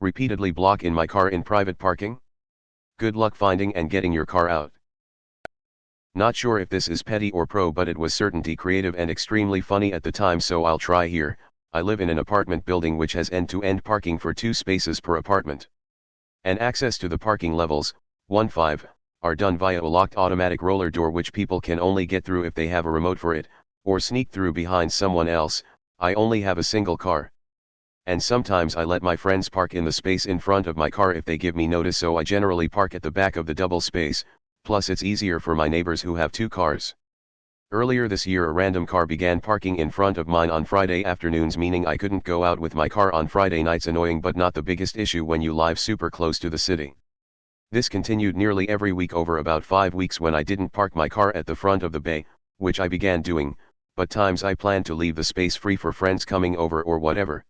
Repeatedly block in my car in private parking? Good luck finding and getting your car out. Not sure if this is petty or pro, but it was certainly creative and extremely funny at the time, so I'll try here. I live in an apartment building which has end-to-end parking for 2 spaces per apartment. And access to the parking levels, 1-5, are done via a locked automatic roller door which people can only get through if they have a remote for it, or sneak through behind someone else. I only have a single car. And sometimes I let my friends park in the space in front of my car if they give me notice, so I generally park at the back of the double space, plus it's easier for my neighbors who have 2 cars. Earlier this year a random car began parking in front of mine on Friday afternoons, meaning I couldn't go out with my car on Friday nights. Annoying but not the biggest issue when you live super close to the city. This continued nearly every week over about 5 weeks when I didn't park my car at the front of the bay, which I began doing, but times I planned to leave the space free for friends coming over or whatever.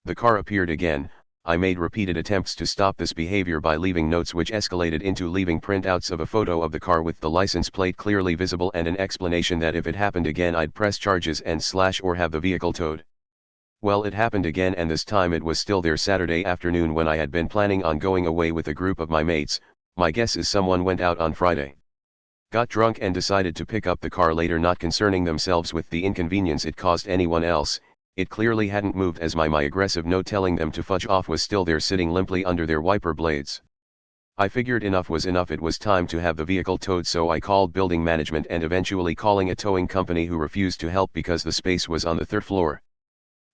The car appeared again. I made repeated attempts to stop this behavior by leaving notes, which escalated into leaving printouts of a photo of the car with the license plate clearly visible and an explanation that if it happened again I'd press charges and slash or have the vehicle towed. Well, it happened again, and this time it was still there Saturday afternoon when I had been planning on going away with a group of my mates. My guess is someone went out on Friday, got drunk and decided to pick up the car later, not concerning themselves with the inconvenience it caused anyone else. It clearly hadn't moved, as my aggressive note telling them to fudge off was still there sitting limply under their wiper blades. I figured enough was enough, it was time to have the vehicle towed, so I called building management and eventually calling a towing company who refused to help because the space was on the 3rd floor.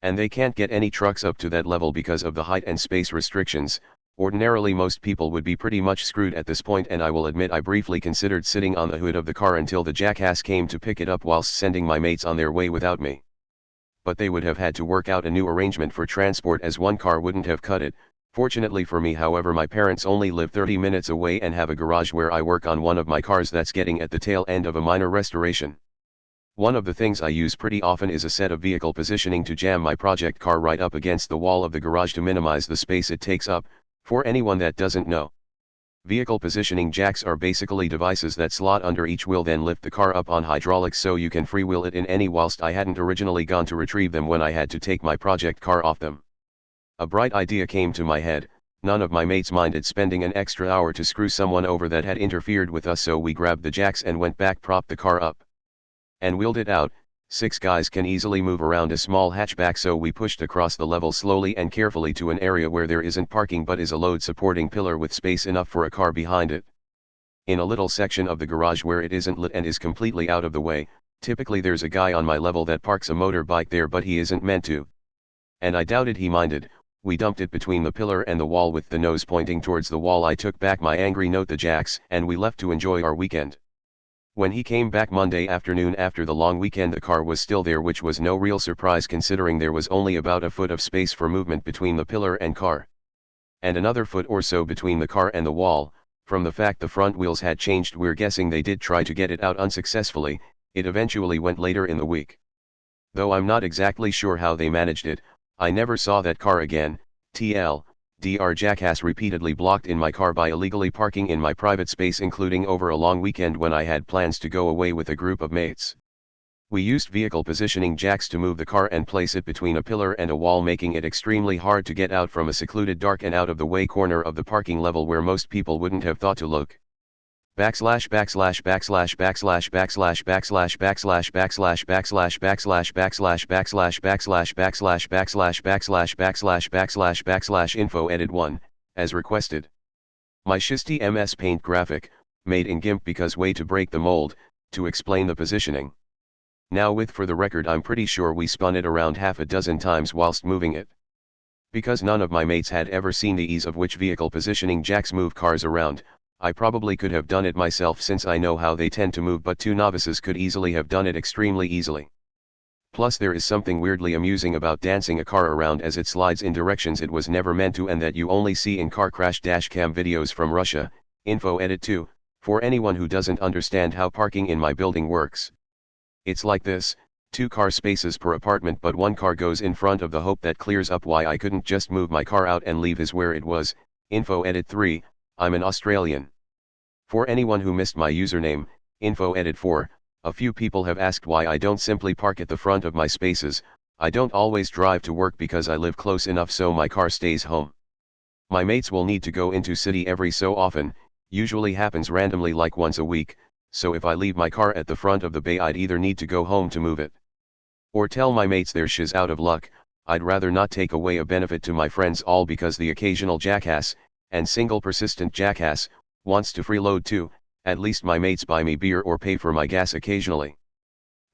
And they can't get any trucks up to that level because of the height and space restrictions. Ordinarily most people would be pretty much screwed at this point, and I will admit I briefly considered sitting on the hood of the car until the jackass came to pick it up whilst sending my mates on their way without me. But they would have had to work out a new arrangement for transport, as one car wouldn't have cut it. Fortunately for me, however, my parents only live 30 minutes away and have a garage where I work on one of my cars that's getting at the tail end of a minor restoration. One of the things I use pretty often is a set of vehicle positioning to jam my project car right up against the wall of the garage to minimize the space it takes up. For anyone that doesn't know, vehicle positioning jacks are basically devices that slot under each wheel, then lift the car up on hydraulics so you can freewheel it in any, whilst I hadn't originally gone to retrieve them when I had to take my project car off them. A bright idea came to my head. None of my mates minded spending an extra hour to screw someone over that had interfered with us, so we grabbed the jacks and went back, propped the car up, and wheeled it out. 6 guys can easily move around a small hatchback, so we pushed across the level slowly and carefully to an area where there isn't parking but is a load supporting pillar with space enough for a car behind it. In a little section of the garage where it isn't lit and is completely out of the way, typically there's a guy on my level that parks a motorbike there, but he isn't meant to. And I doubted he minded. We dumped it between the pillar and the wall with the nose pointing towards the wall. I took back my angry note, the jacks, and we left to enjoy our weekend. When he came back Monday afternoon after the long weekend, the car was still there, which was no real surprise considering there was only about a foot of space for movement between the pillar and car, and another foot or so between the car and the wall. From the fact the front wheels had changed, we're guessing they did try to get it out unsuccessfully. It eventually went later in the week, though I'm not exactly sure how they managed it. I never saw that car again. Dr. Jackass repeatedly blocked in my car by illegally parking in my private space, including over a long weekend when I had plans to go away with a group of mates. We used vehicle positioning jacks to move the car and place it between a pillar and a wall, making it extremely hard to get out from a secluded, dark and out of the way corner of the parking level where most people wouldn't have thought to look. Backslash backslash backslash backslash backslash backslash backslash backslash backslash backslash backslash backslash backslash backslash backslash backslash backslash backslash backslash info edit 1, as requested. My Shisty MS Paint graphic, made in GIMP because way to break the mold, to explain the positioning. Now for the record, I'm pretty sure we spun it around half a dozen times whilst moving it. Because none of my mates had ever seen the ease of which vehicle positioning jacks move cars around, I probably could have done it myself since I know how they tend to move, but 2 novices could easily have done it extremely easily. Plus there is something weirdly amusing about dancing a car around as it slides in directions it was never meant to, and that you only see in car crash dashcam videos from Russia. Info edit 2, for anyone who doesn't understand how parking in my building works. It's like this: 2 car spaces per apartment, but 1 car goes in front of the. Hope that clears up why I couldn't just move my car out and leave is where it was. Info edit 3, I'm an Australian. For anyone who missed my username, Info edit 4, a few people have asked why I don't simply park at the front of my spaces. I don't always drive to work because I live close enough so my car stays home. My mates will need to go into city every so often, usually happens randomly like once a week, so if I leave my car at the front of the bay I'd either need to go home to move it, or tell my mates they're shiz out of luck. I'd rather not take away a benefit to my friends all because the occasional jackass, and single persistent jackass, wants to freeload too. At least my mates buy me beer or pay for my gas occasionally.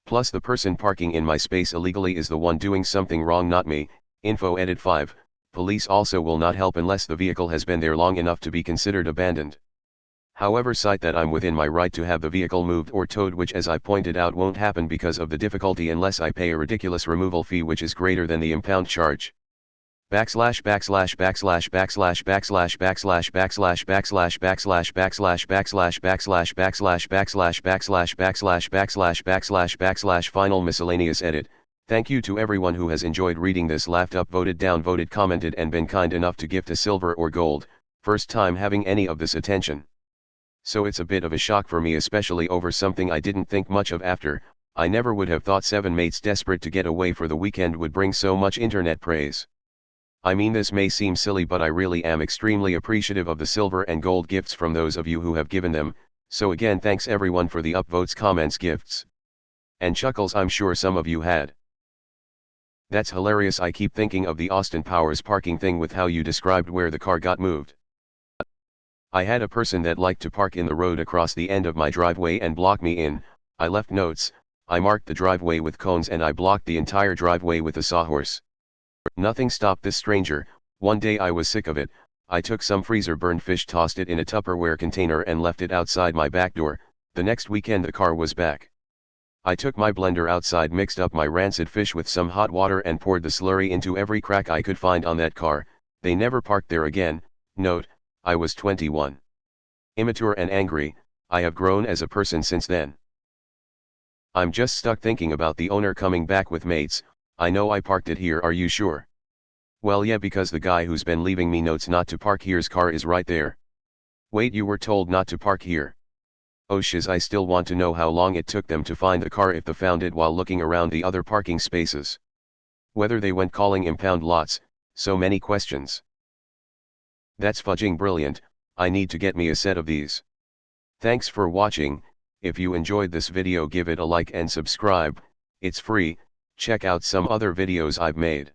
Plus the person parking in my space illegally is the one doing something wrong, not me. Info edit 5. Police also will not help unless the vehicle has been there long enough to be considered abandoned. However, cite that I'm within my right to have the vehicle moved or towed, which as I pointed out won't happen because of the difficulty unless I pay a ridiculous removal fee which is greater than the impound charge. Backslash backslash backslash backslash backslash backslash backslash backslash backslash backslash backslash backslash backslash backslash backslash backslash backslash backslash backslash final miscellaneous edit. Thank you to everyone who has enjoyed reading this, laughed up, voted down, voted, commented, and been kind enough to gift a silver or gold. First time having any of this attention. So it's a bit of a shock for me, especially over something I didn't think much of after. I never would have thought 7 mates desperate to get away for the weekend would bring so much internet praise. I mean, this may seem silly, but I really am extremely appreciative of the silver and gold gifts from those of you who have given them, so again thanks everyone for the upvotes, comments, gifts. And chuckles I'm sure some of you had. That's hilarious. I keep thinking of the Austin Powers parking thing with how you described where the car got moved. I had a person that liked to park in the road across the end of my driveway and block me in. I left notes, I marked the driveway with cones and I blocked the entire driveway with a sawhorse. Nothing stopped this stranger. One day I was sick of it. I took some freezer burned fish, tossed it in a Tupperware container and left it outside my back door. The next weekend the car was back. I took my blender outside, mixed up my rancid fish with some hot water and poured the slurry into every crack I could find on that car. They never parked there again. Note, I was 21. Immature and angry, I have grown as a person since then. I'm just stuck thinking about the owner coming back with mates. I know I parked it here, are you sure? Well yeah, because the guy who's been leaving me notes not to park here's car is right there. Wait, you were told not to park here? Oh shiz, I still want to know how long it took them to find the car if they found it while looking around the other parking spaces. Whether they went calling impound lots, so many questions. That's fudging brilliant. I need to get me a set of these. Thanks for watching. If you enjoyed this video, give it a like and subscribe. It's free. Check out some other videos I've made.